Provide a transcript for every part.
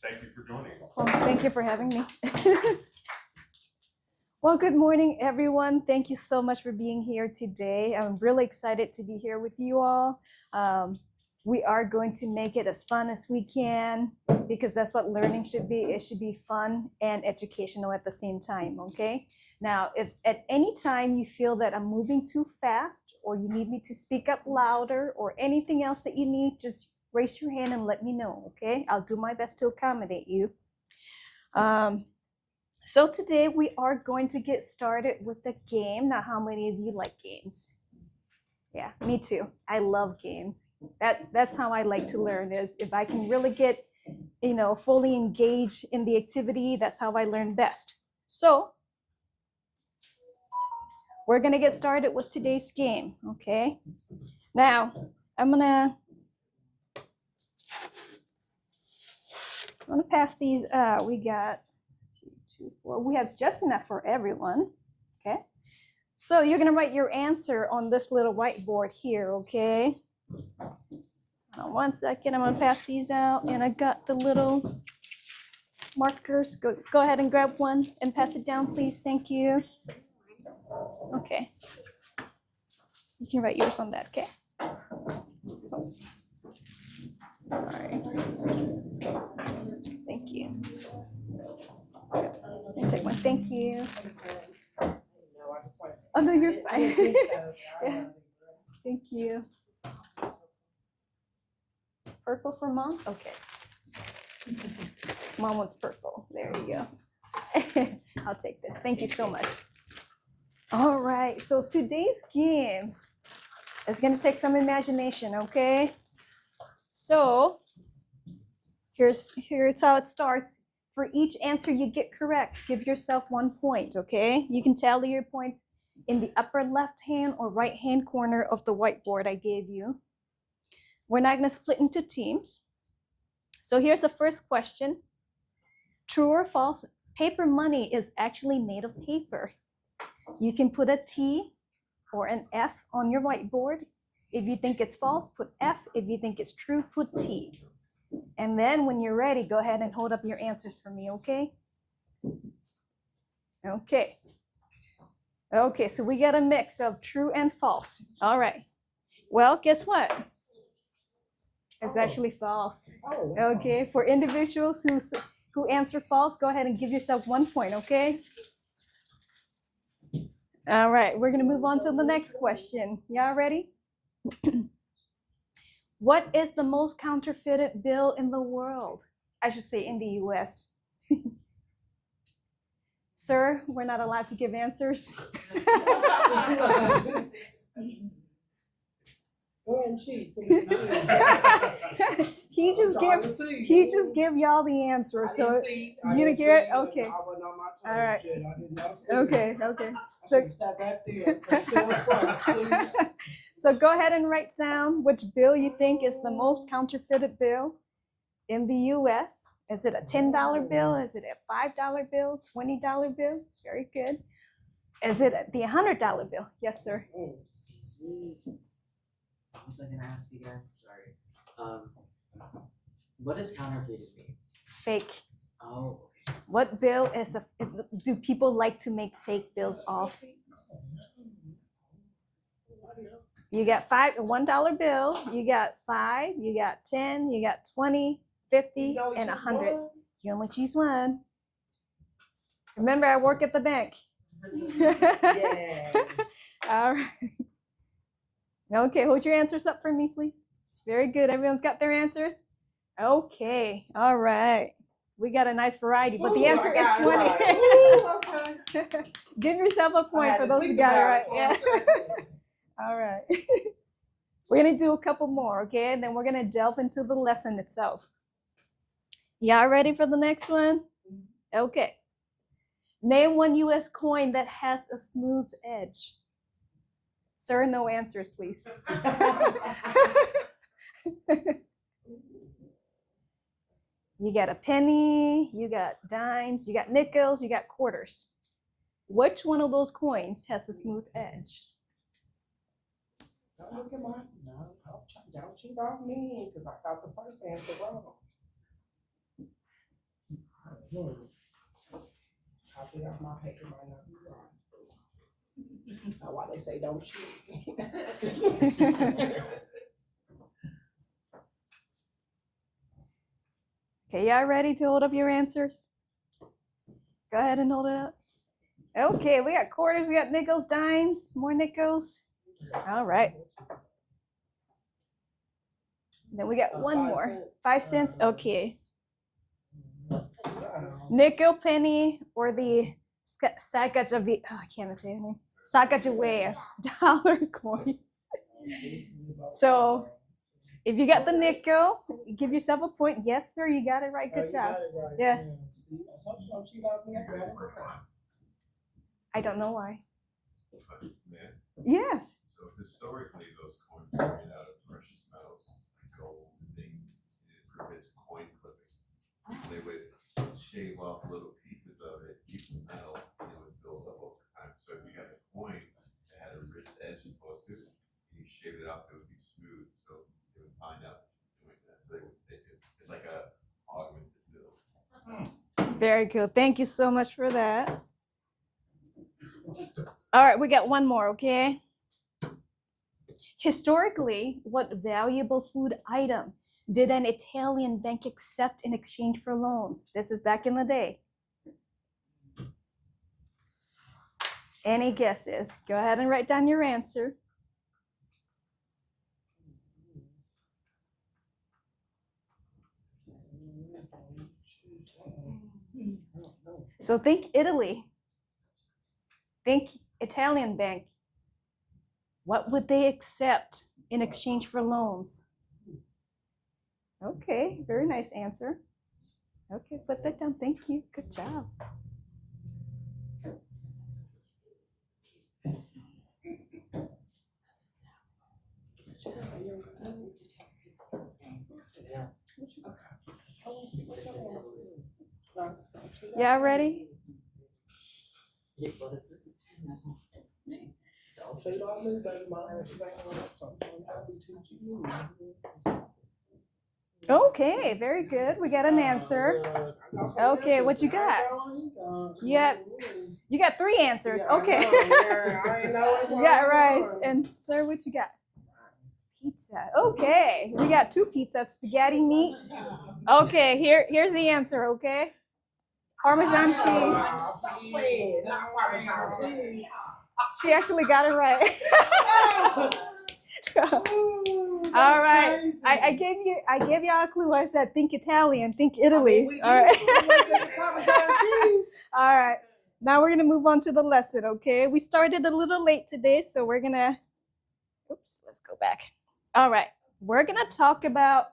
Thank you for joining us. Well, thank you for having me. Well, good morning, everyone. Thank you so much for being here today. I'm really excited to be here with you all. We are going to make it as fun as we can because that's what learning should be. It should be fun and educational at the same time, okay? Now, if at any time you feel that I'm moving too fast or you need me to speak up louder or anything else that you need, just raise your hand and let me know, okay? I'll do my best to accommodate you. So today we are going to get started with the game. Now, how many of you like games? Yeah, me too. I love games. That's how I like to learn, is if I can really get, fully engaged in the activity, that's how I learn best. So we're gonna get started with today's game, okay? Now, I'm gonna pass these out. We got 2, 2, 4. We have just enough for everyone, okay? So you're gonna write your answer on this little whiteboard here, okay? Hold on 1 second, I'm gonna pass these out, and I got the little markers. Go ahead and grab one and pass it down, please. Thank you. Okay. You can write yours on that, okay? Sorry. Thank you. And take one. Thank you. Oh no, you're fine. Yeah. Thank you. Purple for mom? Okay. Mom wants purple. There you go. I'll take this. Thank you so much. All right. So today's game is going to take some imagination, okay? So here's how it starts. For each answer you get correct, give yourself 1 point, okay? You can tally your points in the upper left-hand or right-hand corner of the whiteboard I gave you. We're not going to split into teams. So here's the first question. True or false? Paper money is actually made of paper. You can put a T or an F on your whiteboard. If you think it's false, put F. If you think it's true, put T. And then when you're ready, go ahead and hold up your answers for me, okay? Okay. Okay, so we got a mix of true and false. All right. Well, guess what? It's actually false. Okay, for individuals who answer false, go ahead and give yourself 1 point, okay? All right, we're gonna move on to the next question. Y'all ready? What is the most counterfeited bill in the world? I should say in the US. Sir, we're not allowed to give answers. He just give y'all the answer. So you didn't hear it? Okay. All right. Okay. So go ahead and write down which bill you think is the most counterfeited bill in the US. Is it a $10 bill? Is it a $5 bill? $20 bill? Very good. Is it the $100 bill? Yes, sir. What was I gonna ask again? Sorry. What does counterfeited mean? Fake. Oh, okay. What bill do people like to make fake bills off? You got $1 bill, you got 5, you got 10, you got 20, 50, and 100. You only choose one. Remember, I work at the bank. Yeah. All right. Okay, hold your answers up for me, please. Very good. Everyone's got their answers? Okay. All right. We got a nice variety, but the answer is 20. Okay. Give yourself a point for those who got it right. Yeah. All right. We're going to do a couple more, okay? And then we're going to delve into the lesson itself. Y'all ready for the next one? Okay. Name one US coin that has a smooth edge. Sir, no answers, please. You got a penny, you got dimes, you got nickels, you got quarters. Which one of those coins has a smooth edge? Don't look at mine. No, don't cheat on me because I got the first answer wrong. Copy off my paper might not be right. That's why they say don't cheat. Okay, y'all ready to hold up your answers? Go ahead and hold it up. Okay, we got quarters, we got nickels, dimes, more nickels. All right. Then we got one 5 more. cents. 5 cents. Okay. Wow. Nickel, penny, or the Sacagawea. Oh, I can't even say her name. Sacagawea dollar coin. So if you got the nickel, give yourself a point. Yes, sir, you got it right. Good You job. got it right. Yes. See, I told you don't cheat off me. I got it right. I don't know why. Man, Yes. so historically, those coins were made out of precious metals, like gold and things. It prevents coin clipping. So they would shave off little pieces of it, keep the metal, and it would build up over time. So if you got a coin that had a ripped edge opposed to it, and you shaved it off, it would be smooth. So they would find out that you're doing that. So they would take it. It's like a augmented bill. Very good. Thank you so much for that. All right, we got one more, okay? Historically, what valuable food item did an Italian bank accept in exchange for loans? This is back in the day. Any guesses? Go ahead and write down your answer. So think Italy. Think Italian bank. What would they accept in exchange for loans? Okay, very nice answer. Okay, put that down. Thank you. Good job. Y'all ready? Don't cheat off me, baby. My answers ain't on something. I'll be teaching you. Okay, very good. We got an answer. Okay, what you got? You got 3 answers. Okay. You got rice. And sir, what you got? Pizza. Okay, we got 2 pizzas, spaghetti meat. Okay, here's the answer, okay? Parmesan cheese. Stop playing. Not Parmesan cheese. She actually got it right. All right. I gave y'all a clue. I said think Italian, think Italy. All right. All right. Now we're gonna move on to the lesson, okay? We started a little late today, so we're gonna let's go back. All right. We're gonna talk about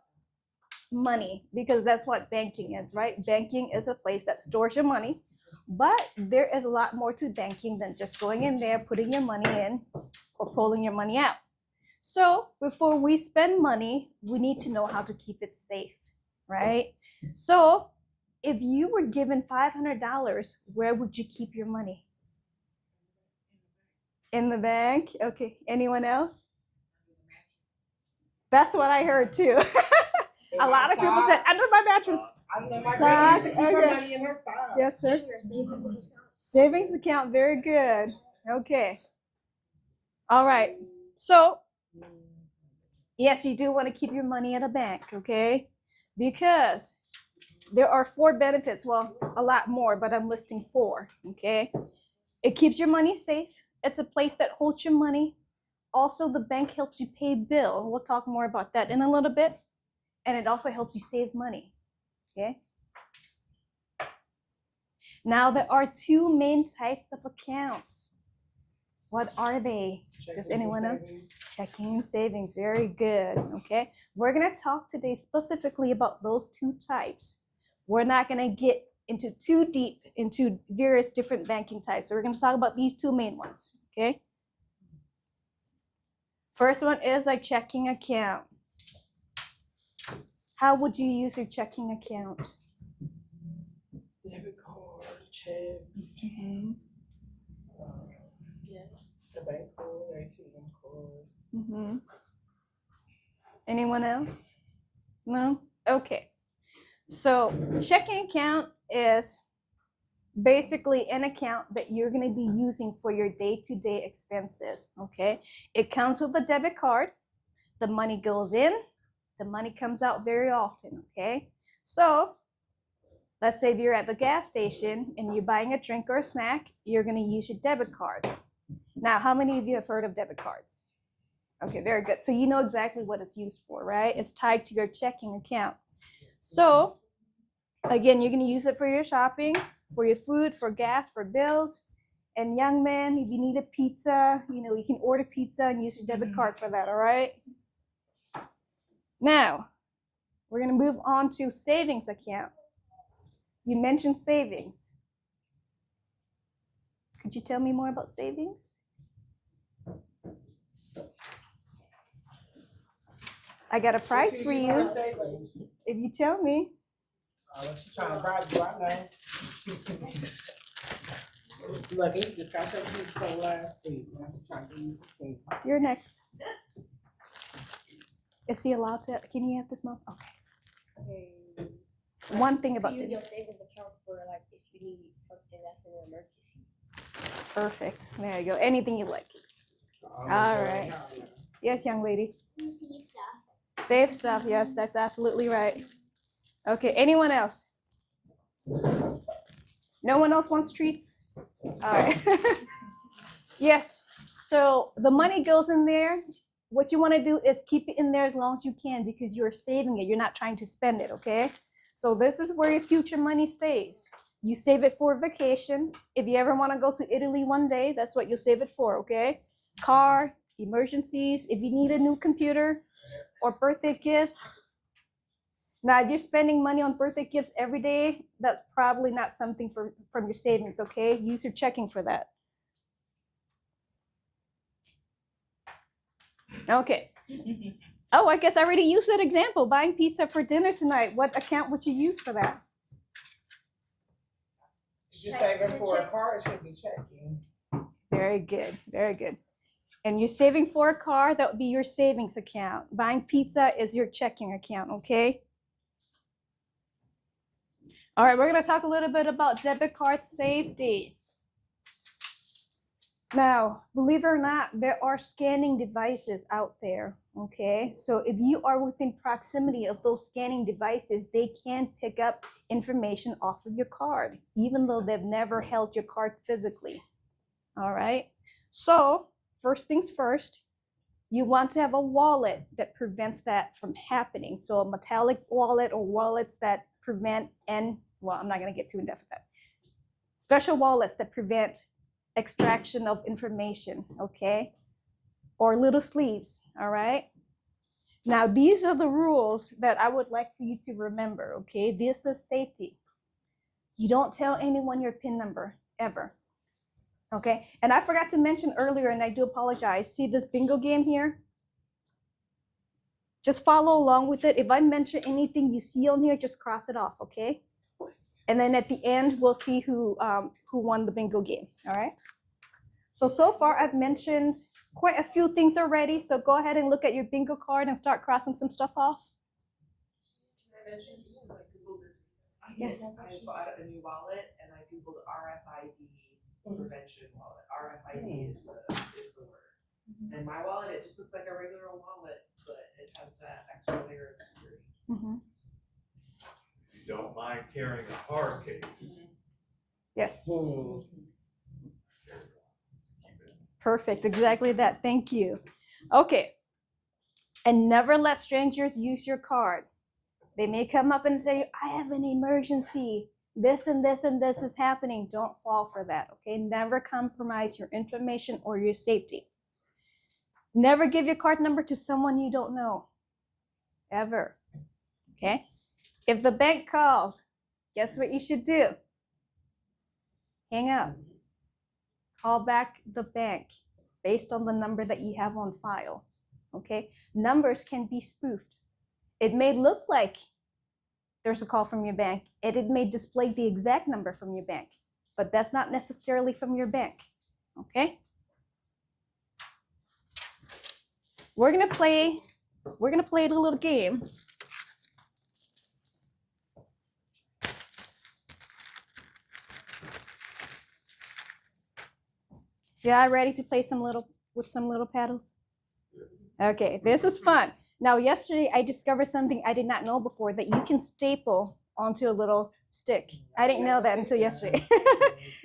money because that's what banking is, right? Banking is a place that stores your money, but there is a lot more to banking than just going in there, putting your money in, or pulling your money out. So before we spend money, we need to know how to keep it safe, right? So if you were given $500, where would you keep your money? In the bank? Okay. Anyone else? That's what I heard too. A lot of people said under my mattress. Under my mattress. Keep her Okay. money in her side. Yes, sir. Savings account, very good. Okay. All right. So, yes, you do want to keep your money at a bank, okay? Because there are 4 benefits. Well, a lot more, but I'm listing 4, okay? It keeps your money safe. It's a place that holds your money. Also, the bank helps you pay bill. We'll talk more about that in a little bit. And it also helps you save money, okay? Now, there are 2 main types of accounts. What are they? Does anyone know? Checking and savings, very good, okay? We're gonna talk today specifically about those 2 types. We're not gonna get into too deep into various different banking types. We're gonna talk about these 2 main ones, okay? First one is like checking account. How would you use your checking account? Debit card, checks. The bank card, ATM card. Anyone else? No? Okay. So checking account is basically an account that you're going to be using for your day-to-day expenses, okay? It comes with a debit card. The money goes in, the money comes out very often, okay? So let's say if you're at the gas station and you're buying a drink or a snack, you're going to use your debit card. Now, how many of you have heard of debit cards? Okay, very good. So you know exactly what it's used for, right? It's tied to your checking account. So again, you're going to use it for your shopping, for your food, for gas, for bills. And young men, if you need a pizza, you can order pizza and use your debit card for that, all right? Now, we're going to move on to savings account. You mentioned savings. Could you tell me more about savings? I got a prize for you if you tell me. She's trying to bribe you, I know. Look, he just got your kids so last week. Now she's trying to use the thing. You're next. Is he allowed to? Can you have this, Mom? Okay. One thing about You use your savings. savings account for like if you need something that's an emergency. Perfect. There you go. Anything you like. All right. Yes, young lady. Save stuff. Yes, that's absolutely right. Okay. Anyone else? No one else wants treats? All right. Yes. So the money goes in there. What you want to do is keep it in there as long as you can because you're saving it. You're not trying to spend it, okay? So this is where your future money stays. You save it for vacation. If you ever want to go to Italy one day, that's what you'll save it for, okay? Car, emergencies, if you need a new computer or birthday gifts. Now, if you're spending money on birthday gifts every day, that's probably not something from your savings, okay? Use your checking for that. Okay. Oh, I guess I already used that example. Buying pizza for dinner tonight. What account would you use for that? You're saving for a car, it should be checking. Very good. Very good. And you're saving for a car, that would be your savings account. Buying pizza is your checking account, okay? All right, we're going to talk a little bit about debit card safety. Now, believe it or not, there are scanning devices out there, okay? So if you are within proximity of those scanning devices, they can pick up information off of your card, even though they've never held your card physically, all right? So first things first, you want to have a wallet that prevents that from happening. So a metallic wallet or wallets that prevent, well, I'm not gonna get too in depth with that. Special wallets that prevent extraction of information, okay? Or little sleeves, all right? Now, these are the rules that I would like for you to remember, okay? This is safety. You don't tell anyone your PIN number, ever, okay? And I forgot to mention earlier, and I do apologize, see this bingo game here? Just follow along with it. If I mention anything you see on here, just cross it off, okay? And then at the end, we'll see who won the bingo game, all right? So far I've mentioned quite a few things already. So go ahead and look at your bingo card and start crossing some stuff off. Yes, I bought a new wallet and I Googled RFID prevention wallet. RFID is the word. And my wallet, it just looks like a regular old wallet, but it has that extra layer of security. Mm-hmm. If you don't mind carrying a hard case. Yes. Keep it. Perfect, exactly that. Thank you. Okay. And never let strangers use your card. They may come up and say, I have an emergency. This and this and this is happening. Don't fall for that, okay? Never compromise your information or your safety. Never give your card number to someone you don't know, ever, okay? If the bank calls, guess what you should do? Hang up. Call back the bank based on the number that you have on file, okay? Numbers can be spoofed. It may look like there's a call from your bank, and it may display the exact number from your bank, but that's not necessarily from your bank, okay? We're gonna play a little game. Yeah, ready to play some little paddles? Okay, this is fun. Now, yesterday I discovered something I did not know before, that you can staple onto a little stick. I didn't know that until yesterday.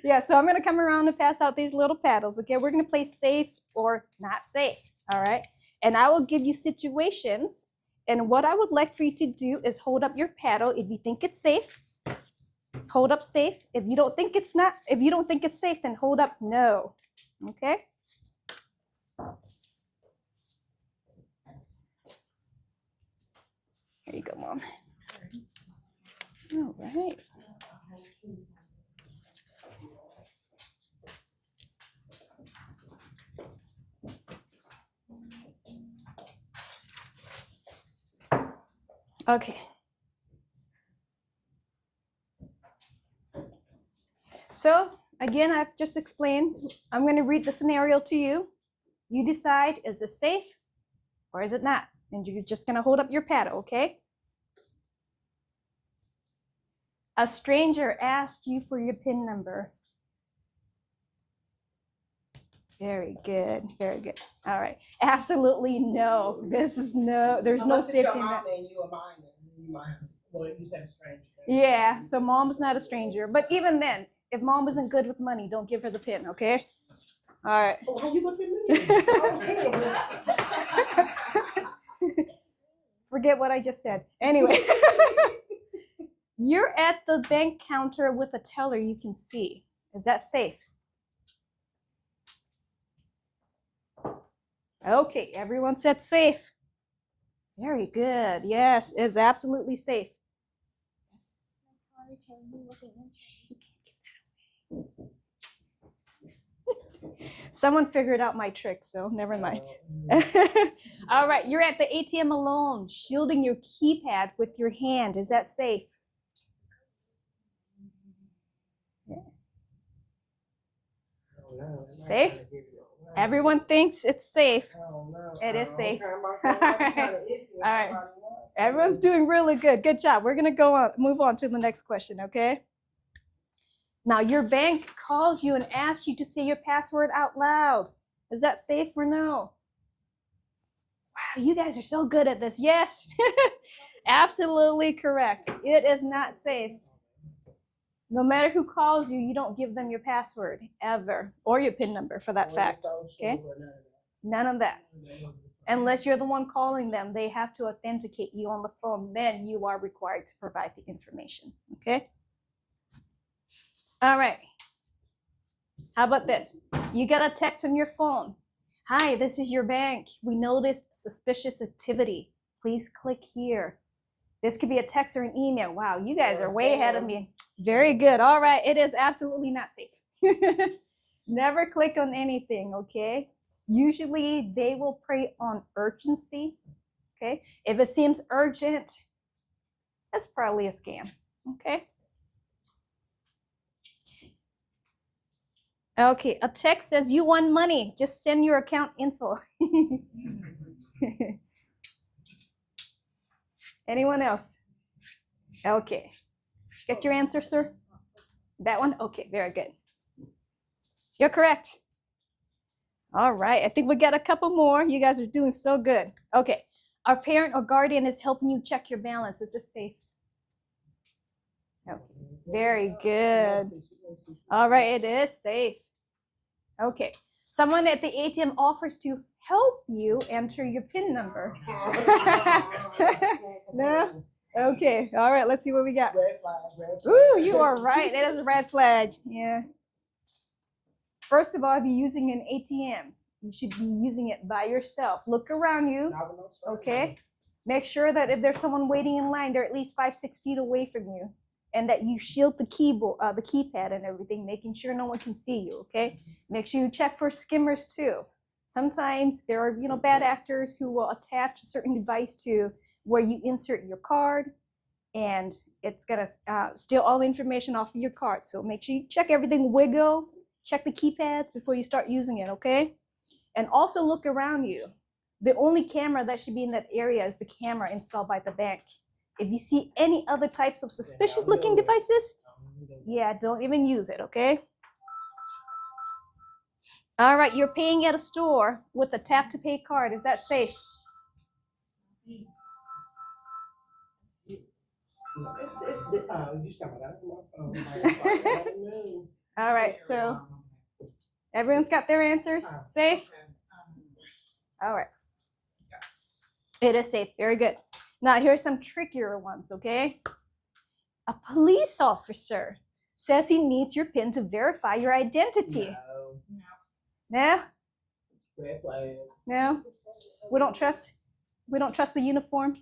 Yeah, so I'm gonna come around and pass out these little paddles. Okay, we're gonna play safe or not safe. All right, and I will give you situations. And what I would like for you to do is hold up your paddle if you think it's safe. Hold up safe. If you don't think it's not, if you don't think it's safe, then hold up no. Okay. Here you go, Mom. All right. Okay. So again, I've just explained. I'm going to read the scenario to you. You decide, is this safe or is it not? And you're just going to hold up your paddle, okay? A stranger asked you for your PIN number. Very good, very good. All right, absolutely no. This is no, there's no Unless it's your safety net. mom and you a minor, you might have, well, you said a stranger. Yeah, so mom's not a stranger. But even then, if mom isn't good with money, don't give her the PIN, okay? All right. Oh, how you look at me? Forget what I just said. Anyway, you're at the bank counter with a teller you can see. Is that safe? Okay, everyone said safe. Very good. Yes, it's absolutely safe. Someone figured out my trick, so never mind. All right, you're at the ATM alone, shielding your keypad with your hand. Is that safe? Yeah. Safe? Everyone thinks it's safe. It is safe. All right. Everyone's doing really good. Good job. We're gonna move on to the next question, okay? Now your bank calls you and asks you to say your password out loud. Is that safe or no? Wow, you guys are so good at this. Yes, absolutely correct. It is not safe. No matter who calls you, you don't give them your password ever, or your PIN number for that fact. Okay? None of that. Unless you're the one calling them, they have to authenticate you on the phone. Then you are required to provide the information. Okay? All right. How about this? You got a text on your phone. Hi, this is your bank. We noticed suspicious activity. Please click here. This could be a text or an email. Wow, you guys are way ahead of me. Very good. All right. It is absolutely not safe. Never click on anything, okay? Usually they will prey on urgency, okay? If it seems urgent, that's probably a scam, okay? Okay, a text says you won money. Just send your account info. Anyone else? Okay. Get your answer, sir? That one? Okay, very good. You're correct. All right, I think we got a couple more. You guys are doing so good. Okay, our parent or guardian is helping you check your balance. Is this safe? No. Very good. All right, it is safe. Okay, someone at the ATM offers to help you enter your PIN number. No? Okay, all right, let's see what we got. Red flag, red flag. Ooh, you are right. It is a red flag. Yeah. First of all, if you're using an ATM, you should be using it by yourself. Look around you, okay? Make sure that if there's someone waiting in line, they're at least 5-6 feet away from you, and that you shield the keyboard, the keypad and everything, making sure no one can see you, okay? Make sure you check for skimmers too. Sometimes there are, bad actors who will attach a certain device to where you insert your card, and it's gonna steal all the information off of your card. So make sure you check everything, wiggle, check the keypads before you start using it, okay? And also look around you. The only camera that should be in that area is the camera installed by the bank. If you see any other types of suspicious looking devices, yeah, don't even use it, okay? All right, you're paying at a store with a tap to pay card. Is that safe? You started out on my phone. All right, so everyone's got their answers. Safe? All right. It is safe. Very good. Now, here's some trickier ones, okay? A police officer says he needs your PIN to verify your identity. No? Red flag. No? We don't trust the uniform?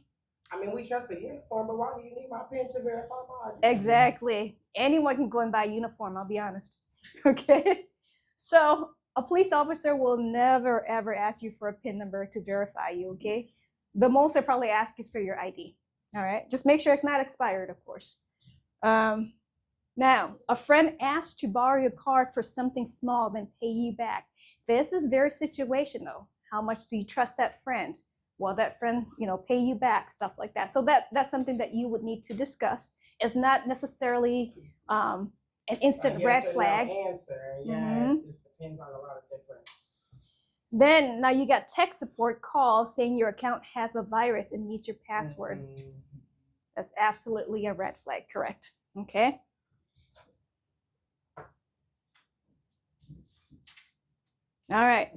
I mean, we trust the uniform, but why do you need my PIN to verify my identity? Exactly. Anyone can go and buy a uniform, I'll be honest. Okay? So a police officer will never, ever ask you for a PIN number to verify you, okay? The most they probably ask is for your ID. All right? Just make sure it's not expired, of course. Now, a friend asks to borrow your card for something small, then pay you back. This is very situational. How much do you trust that friend? Will that friend, pay you back, stuff like that. So that's something that you would need to discuss. It's not necessarily an instant red flag. Answer. Yeah, Mhm. it depends on a lot of different. Then now you got tech support call saying your account has a virus and needs your password. That's absolutely a red flag, correct? Okay. All right.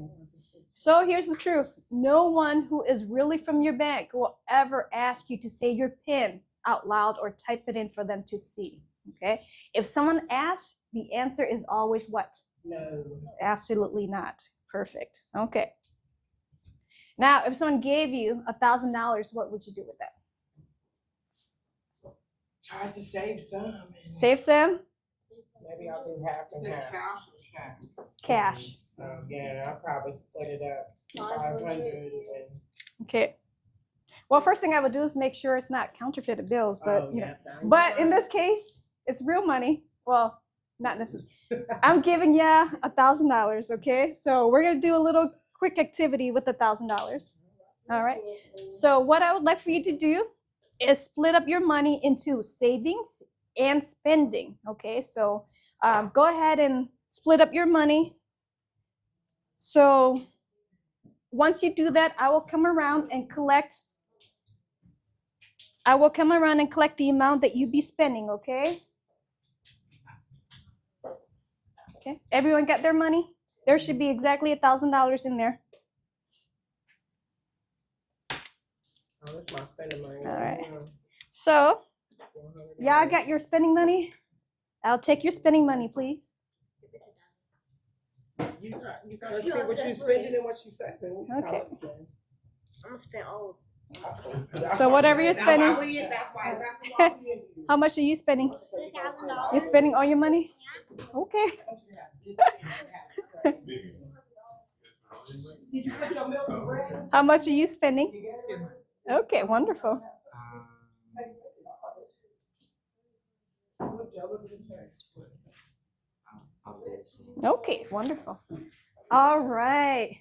So here's the truth. No one who is really from your bank will ever ask you to say your PIN out loud or type it in for them to see. Okay. If someone asks, the answer is always what? No. Absolutely not. Perfect. Okay. Now, if someone gave you $1,000, what would you do with that? Try to save some. Save some? Maybe I'll do half and half. Cash. Yeah, I'll probably split it up. 500 and. Okay. Well, first thing I would do is make sure it's not counterfeited bills, but Oh, yeah, but in this case, it's real money. Well, not necessarily. I'm giving you $1,000. Okay, so we're gonna do a little quick activity with $1,000. All right. So what I would like for you to do is split up your money into savings and spending. Okay, so go ahead and split up your money. So once you do that, I will come around and collect the amount that you be spending, okay? Okay, everyone got their money? There should be exactly $1,000 in there. Oh, that's my spending money. All right. So, y'all got your spending money? I'll take your spending money, please. You gotta see what you spending and what you saving. Okay. I'm gonna spend all. So whatever you're spending. That's why How much are you spending? $2,000. You're spending all your money? Okay. Did you put your milk and bread? How much are you spending? Okay, wonderful. I'll do this. Okay, wonderful. All right.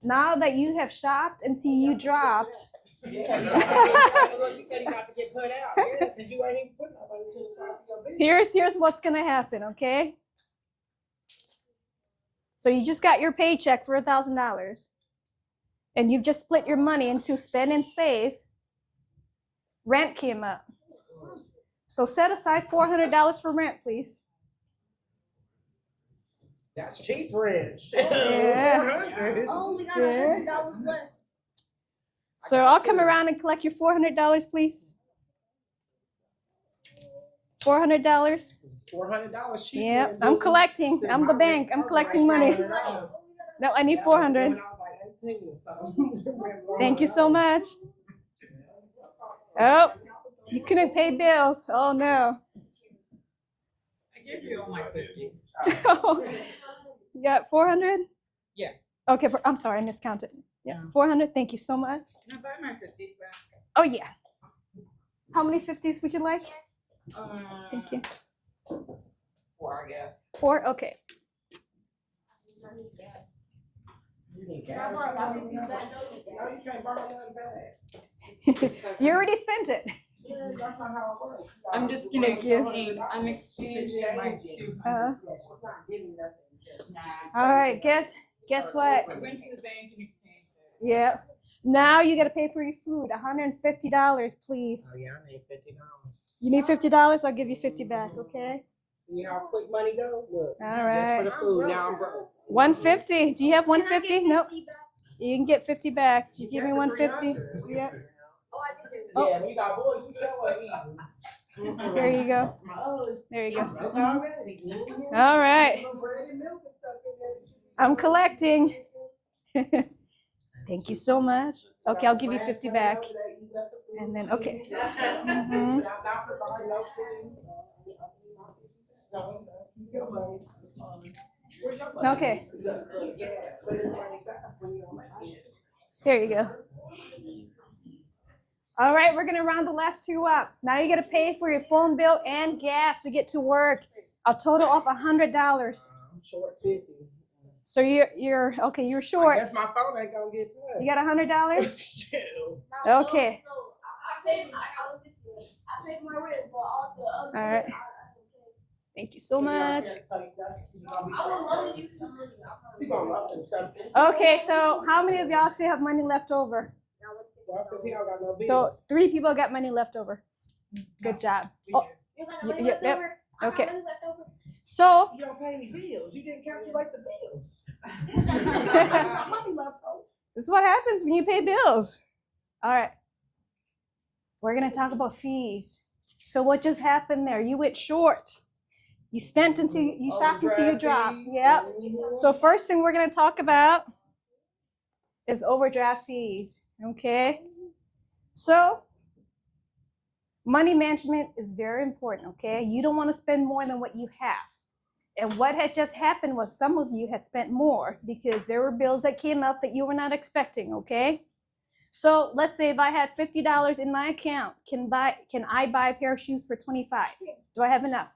Now that you have shopped and see you dropped, Yeah, you said you got to get put out. Yeah, because you ain't even put nobody to the side of your business. here's what's gonna happen, okay? So you just got your paycheck for $1,000, and you've just split your money into spend and save. Rent came up. So set aside $400 for rent, please. That's cheap rent. Yeah. 400. Only got Yeah. $100 left. So I'll come around and collect your $400, please. $400. $400 cheap Yeah, rent. I'm collecting. I'm the bank. I'm collecting money. No, I need 400. Thank you so much. Oh, you couldn't pay bills. Oh no. I gave you all my cookies. You got 400? Yeah. Okay, I'm sorry, I miscounted. Yeah, 400. Thank you so much. Can I buy my cookies back? Oh yeah. How many 50s would you like? Thank you. 4, I guess. 4? Okay. You can't borrow nothing back. You already spent it. Yeah, that's not how it works. I'm just gonna exchange. I'm exchanging my 200. Uh, She's not getting nothing. All right, guess what? I went to the bank and exchanged it. Yeah. Now you gotta pay for your food. $150, please. Oh, yeah, I need $50. You need $50? I'll give you 50 back, okay? See how quick money goes? Look. All Just right. for the food, now I'm broke. 150. Do you have 150? Nope. You can get 50 back. Do you give me 150? Yeah. Oh. Yeah, we got boys, you show up eating. There you go. Oh, There you go. broke Mhm. already. All right. Some bread and milk and stuff in there that you- I'm collecting. Thank you so much. Okay, I'll give you 50 back. And then, okay. Mhm. Okay. Here you go. All right, we're gonna round the last two up. Now you gotta pay for your phone bill and gas to get to work. A total of $100. I'm short 50. So you're okay. You're I short. guess my phone ain't gonna get paid. You got $100. Shit. Okay. I paid my rent, but all the other. All right. Thank you so much. You gonna love it, something. Okay, so how many of y'all still have money left over? Well, 'cause he don't got no bills. So 3 people got money left over. Good job. Oh, You got Yep, money yep, left over? I got okay. money left over. so You don't pay any bills. You didn't calculate the bills. Got money left over. this is what happens when you pay bills. All right. We're gonna talk about fees. So what just happened there? You went short. You spent until you shopped until you Overdraft dropped. fee. Yep. So first thing we're gonna talk about is overdraft fees. Okay. So money management is very important. Okay. You don't want to spend more than what you have. And what had just happened was some of you had spent more because there were bills that came up that you were not expecting. Okay. So let's say if I had $50 in my account, can I buy a pair of shoes for $25? Do I have enough?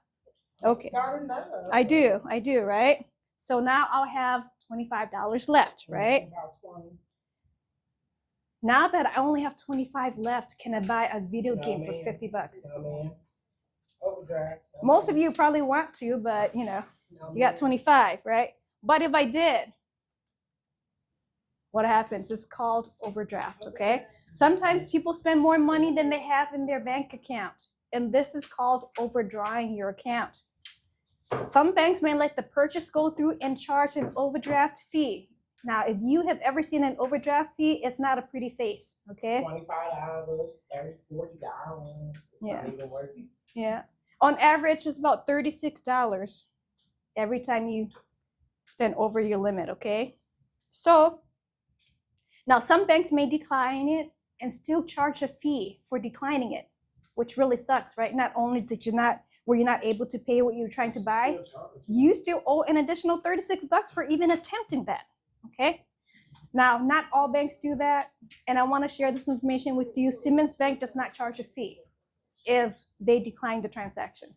Okay. Got enough. I do, right? So now I'll have $25 left, right? About 20. Now that I only have 25 left, can I buy a video No, game for man. $50? No, man. Overdraft. No, Most of man. you probably want to, but you No, you got man. 25, right? But if I did, what happens? It's called overdraft, okay? Sometimes people spend more money than they have in their bank account, and this is called overdrawing your account. Some banks may let the purchase go through and charge an overdraft fee. Now, if you have ever seen an overdraft fee, it's not a pretty face, okay? $25, $30, $40. It's Yeah. not even worth it. Yeah. On average, it's about $36 every time you spend over your limit, okay? So, now some banks may decline it and still charge a fee for declining it, which really sucks, right? Not only were you not able to pay what you were trying to buy, you still owe an additional $36 for even attempting that, okay? Now, not all banks do that, and I want to share this information with you. Simmons Bank does not charge a fee if they decline the transaction,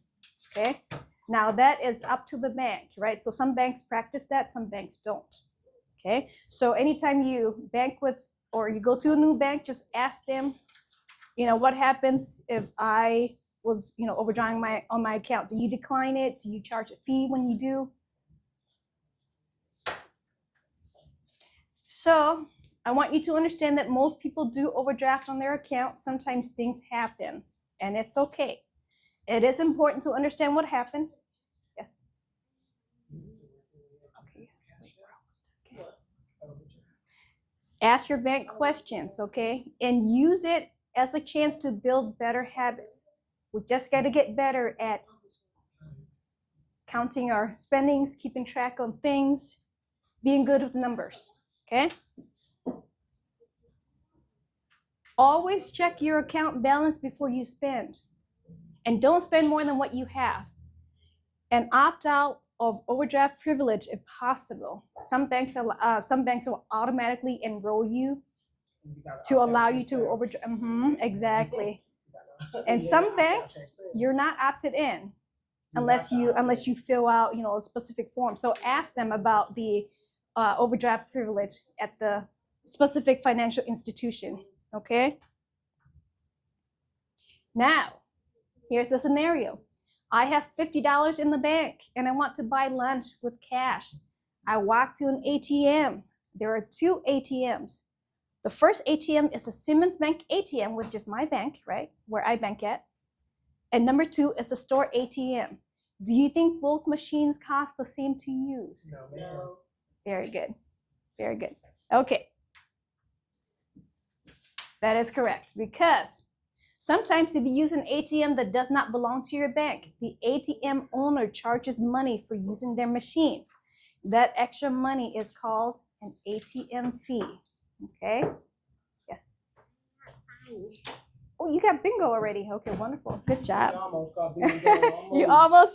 okay? Now, that is up to the bank, right? So some banks practice that, some banks don't, okay? So anytime you bank with, or you go to a new bank, just ask them, what happens if I was, overdrawing on my account? Do you decline it? Do you charge a fee when you do? So I want you to understand that most people do overdraft on their account. Sometimes things happen, and it's okay. It is important to understand what happened. Yes. Okay. Ask your bank questions, okay? And use it as a chance to build better habits. We just got to get better at counting our spendings, keeping track of things, being good with numbers, okay? Always check your account balance before you spend. And don't spend more than what you have. And opt out of overdraft privilege if possible. Some banks will automatically enroll you to allow you to overdraft. Exactly. And some banks, you're not opted in unless you fill out, a specific form. So ask them about the overdraft privilege at the specific financial institution. Okay. Now, here's the scenario. I have $50 in the bank and I want to buy lunch with cash. I walk to an ATM. There are two ATMs. The first ATM is the Simmons Bank ATM, which is my bank, right? Where I bank at. And number two is the store ATM. Do you think both machines cost the same to use? No, ma'am. No. Very good. Very good. Okay. That is correct, because sometimes if you use an ATM that does not belong to your bank, the ATM owner charges money for using their machine. That extra money is called an ATM fee. Okay? Yes. Oh, you got bingo already. Okay, wonderful. Good We job. almost got bingo.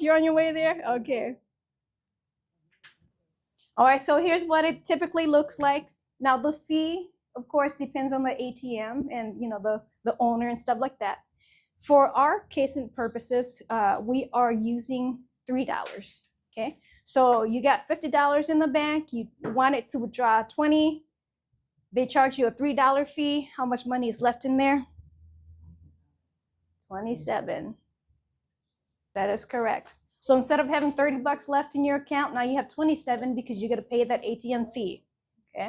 You're on your way there? Okay. All right, so here's what it typically looks like. Now the fee, of course, depends on the ATM and the owner and stuff like that. For our case and purposes, we are using $3. Okay, so you got $50 in the bank. You want it to withdraw 20. They charge you a $3 fee. How much money is left in there? 27. That is correct. So instead of having 30 bucks left in your account, now you have 27 because you got to pay that ATM fee. Okay.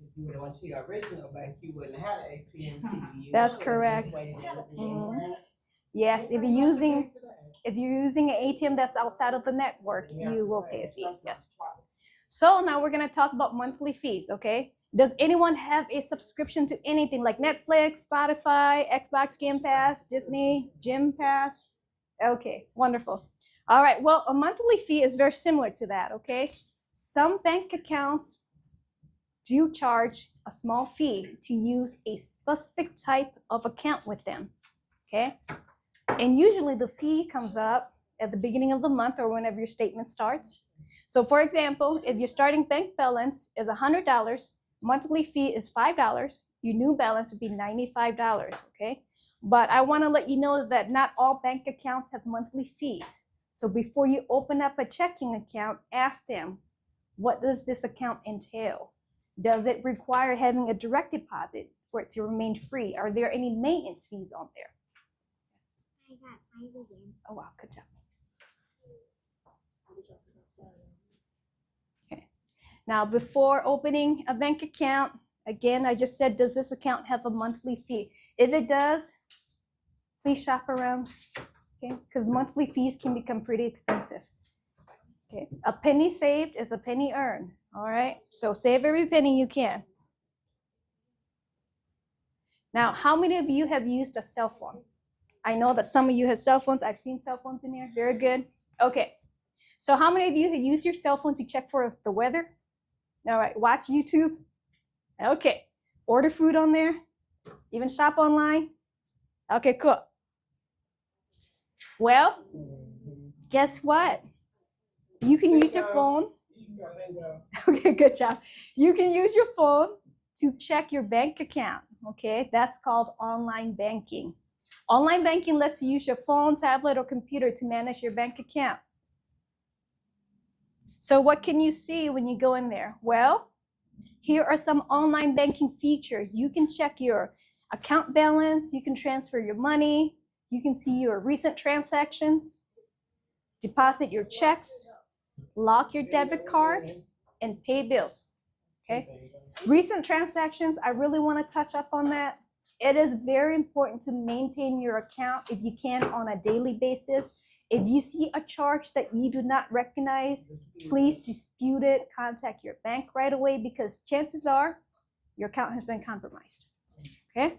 If you would have went to your original bank, you wouldn't have had an ATM fee. That's correct. Yes, if you're using an ATM that's outside of the network, you will pay a fee. Yes. So now we're gonna talk about monthly fees. Okay. Does anyone have a subscription to anything like Netflix, Spotify, Xbox Game Pass, Disney, Gym Pass? Okay, wonderful. All right, well, a monthly fee is very similar to that, okay? Some bank accounts do charge a small fee to use a specific type of account with them, okay? And usually the fee comes up at the beginning of the month or whenever your statement starts. So for example, if your starting bank balance is $100, monthly fee is $5, your new balance would be $95, okay? But I want to let you know that not all bank accounts have monthly fees. So before you open up a checking account, ask them, what does this account entail? Does it require having a direct deposit for it to remain free? Are there any maintenance fees on there? I got 5 again. Oh, wow, good job. Okay. Now, before opening a bank account, again, I just said, does this account have a monthly fee? If it does, please shop around, okay? Because monthly fees can become pretty expensive. Okay, a penny saved is a penny earned, all right? So save every penny you can. Now, how many of you have used a cell phone? I know that some of you have cell phones. I've seen cell phones in here. Very good. Okay, so how many of you have used your cell phone to check for the weather? All right, watch YouTube. Okay, order food on there, even shop online. Okay, cool. Well, guess what? You can use your phone. Okay, good job. You can use your phone to check your bank account, okay? That's called online banking. Online banking lets you use your phone, tablet, or computer to manage your bank account. So what can you see when you go in there? Well, here are some online banking features. You can check your account balance, you can transfer your money, you can see your recent transactions, deposit your checks, lock your debit card, and pay bills, okay? Recent transactions, I really want to touch up on that. It is very important to maintain your account if you can on a daily basis. If you see a charge that you do not recognize, please dispute it, contact your bank right away because chances are your account has been compromised, okay?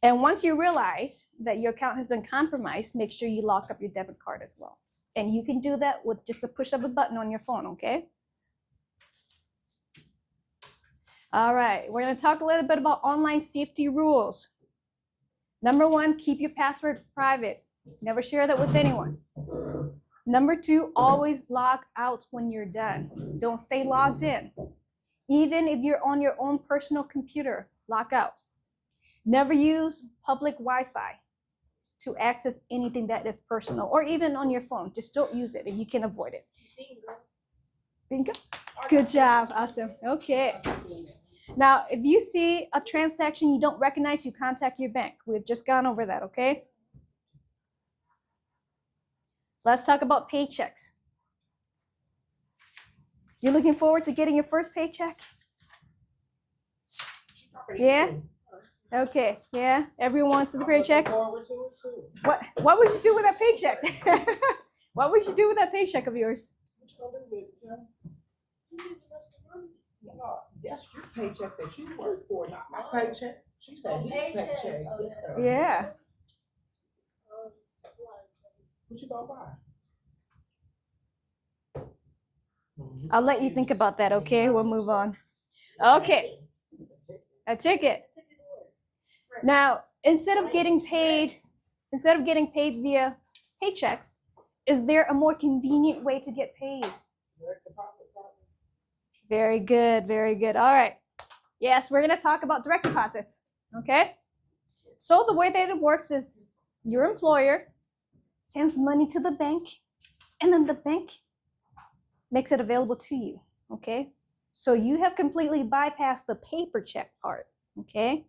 And once you realize that your account has been compromised, make sure you lock up your debit card as well. And you can do that with just a push of a button on your phone, okay? All right, we're gonna talk a little bit about online safety rules. Number 1, keep your password private. Never share that with anyone. Number 2, always log out when you're done. Don't stay logged in. Even if you're on your own personal computer, log out. Never use public Wi-Fi to access anything that is personal or even on your phone. Just don't use it if you can avoid it. Bingo. Good job. Awesome. Okay. Now, if you see a transaction you don't recognize, you contact your bank. We've just gone over that, okay? Let's talk about paychecks. You looking forward to getting your first paycheck? Yeah? Okay, yeah. Everyone wants the paychecks. Forward to it too. What would you do with that paycheck? What would you do with that paycheck of yours? What you gonna do with it, Jim? You invest the money. No, that's your paycheck that you work for, not my paycheck. She said his paycheck. Yeah. What you gonna buy? I'll let you think about that, okay? We'll move on. Okay, a ticket. Now, instead of getting paid via paychecks, is there a more convenient way to get paid? Direct deposit, probably. Very good, very good. All right. Yes, we're gonna talk about direct deposits, okay? So the way that it works is your employer sends money to the bank, and then the bank makes it available to you, okay? So you have completely bypassed the paper check part, okay?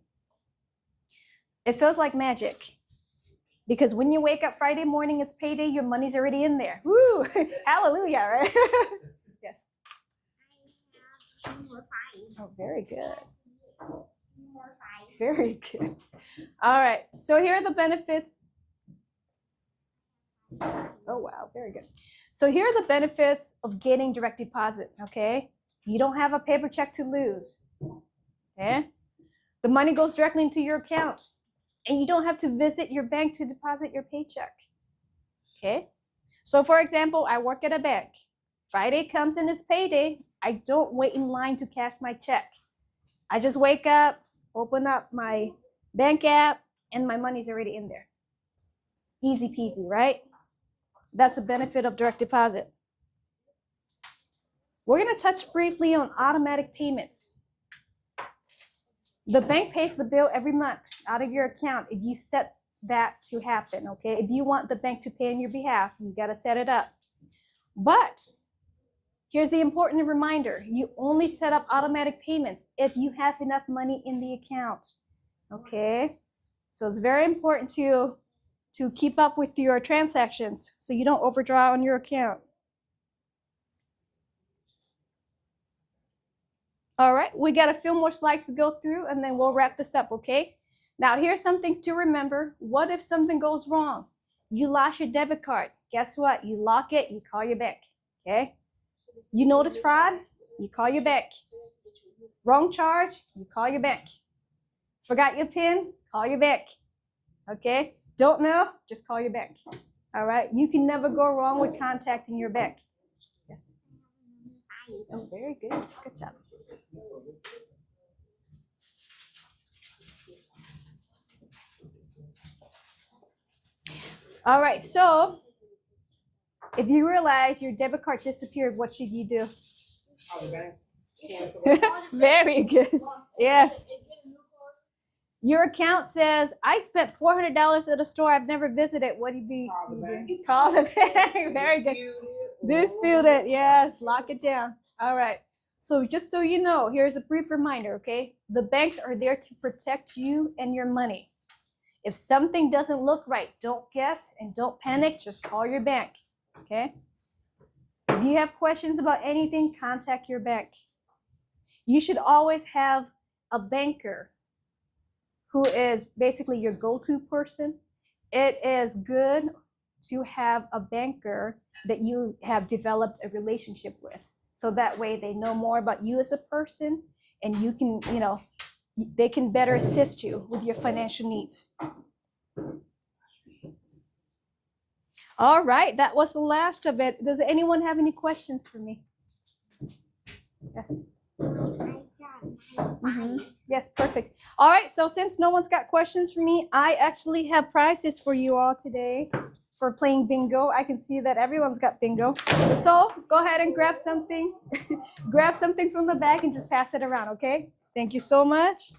It feels like magic because when you wake up Friday morning, it's payday, your money's already in there. Woo, hallelujah, right? Yes. Oh, very good. Very good. All right, so here are the benefits. Oh, wow, very good. So here are the benefits of getting direct deposit, okay? You don't have a paper check to lose, okay? The money goes directly into your account, and you don't have to visit your bank to deposit your paycheck, okay? So for example, I work at a bank. Friday comes and it's payday. I don't wait in line to cash my check. I just wake up, open up my bank app, and my money's already in there. Easy peasy, right? That's the benefit of direct deposit. We're going to touch briefly on automatic payments. The bank pays the bill every month out of your account if you set that to happen, okay? If you want the bank to pay on your behalf, you got to set it up. But here's the important reminder. You only set up automatic payments if you have enough money in the account, okay? So it's very important to keep up with your transactions so you don't overdraw on your account. All right, we got a few more slides to go through and then we'll wrap this up, okay? Now, here's some things to remember. What if something goes wrong? You lost your debit card. Guess what? You lock it, you call your bank, okay? You notice fraud? You call your bank. Wrong charge? You call your bank. Forgot your PIN? Call your bank, okay? Don't know? Just call your bank, all right? You can never go wrong with contacting your bank. Yes. Oh, very good. Good job. All right, so if you realize your debit card disappeared, what should you do? Call the bank. Very good. Yes. Your account says, I spent $400 at a store I've never visited. What do you do? Call the bank. Very good. Dispute it. Yes. Lock it down. All right. So just so you know, here's a brief reminder, okay? The banks are there to protect you and your money. If something doesn't look right, don't guess and don't panic. Just call your bank, okay? If you have questions about anything, contact your bank. You should always have a banker who is basically your go-to person. It is good to have a banker that you have developed a relationship with. So that way they know more about you as a person and you can, they can better assist you with your financial needs. All right, that was the last of it. Does anyone have any questions for me? Yes. Yes, perfect. All right, so since no one's got questions for me, I actually have prizes for you all today for playing bingo. I can see that everyone's got bingo. So go ahead and grab something. Grab something from the bag and just pass it around, okay? Thank you so much.